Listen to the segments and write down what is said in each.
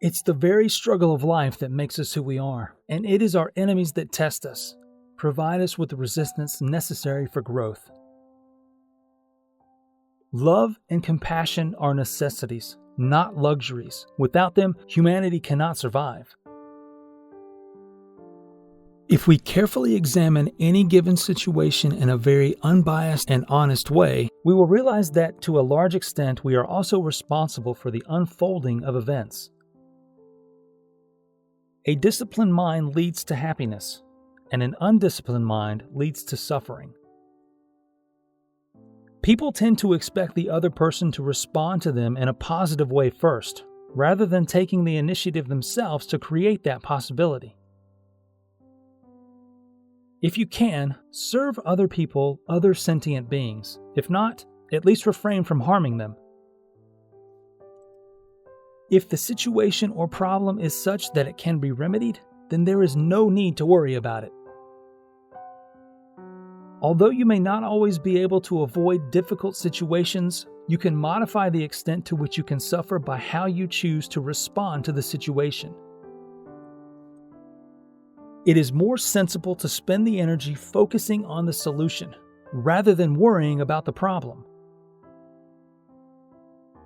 It's the very struggle of life that makes us who we are, and it is our enemies that test us, provide us with the resistance necessary for growth. Love and compassion are necessities, not luxuries. Without them, humanity cannot survive. If we carefully examine any given situation in a very unbiased and honest way, we will realize that to a large extent we are also responsible for the unfolding of events. A disciplined mind leads to happiness, and an undisciplined mind leads to suffering. People tend to expect the other person to respond to them in a positive way first, rather than taking the initiative themselves to create that possibility. If you can, serve other people, other sentient beings. If not, at least refrain from harming them. If the situation or problem is such that it can be remedied, then there is no need to worry about it. Although you may not always be able to avoid difficult situations, you can modify the extent to which you can suffer by how you choose to respond to the situation. It is more sensible to spend the energy focusing on the solution, rather than worrying about the problem.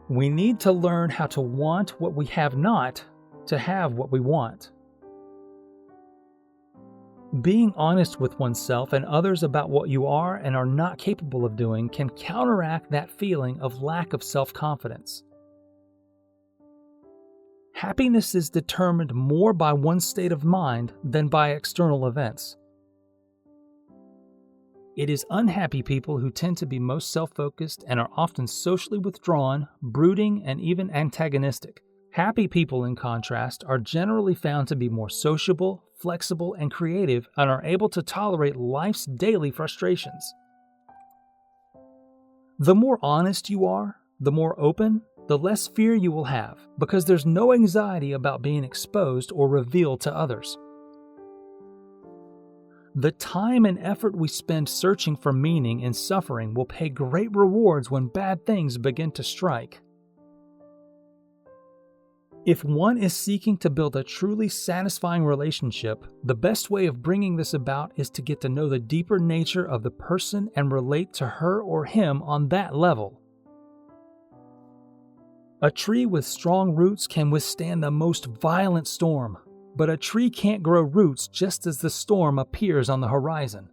We need to learn how to want what we have not to have what we want. Being honest with oneself and others about what you are and are not capable of doing can counteract that feeling of lack of self-confidence. Happiness is determined more by one's state of mind than by external events. It is unhappy people who tend to be most self-focused and are often socially withdrawn, brooding, and even antagonistic. Happy people, in contrast, are generally found to be more sociable, flexible, and creative, and are able to tolerate life's daily frustrations. The more honest you are, the more open, the less fear you will have, because there's no anxiety about being exposed or revealed to others. The time and effort we spend searching for meaning in suffering will pay great rewards when bad things begin to strike. If one is seeking to build a truly satisfying relationship, the best way of bringing this about is to get to know the deeper nature of the person and relate to her or him on that level. A tree with strong roots can withstand the most violent storm, but a tree can't grow roots just as the storm appears on the horizon.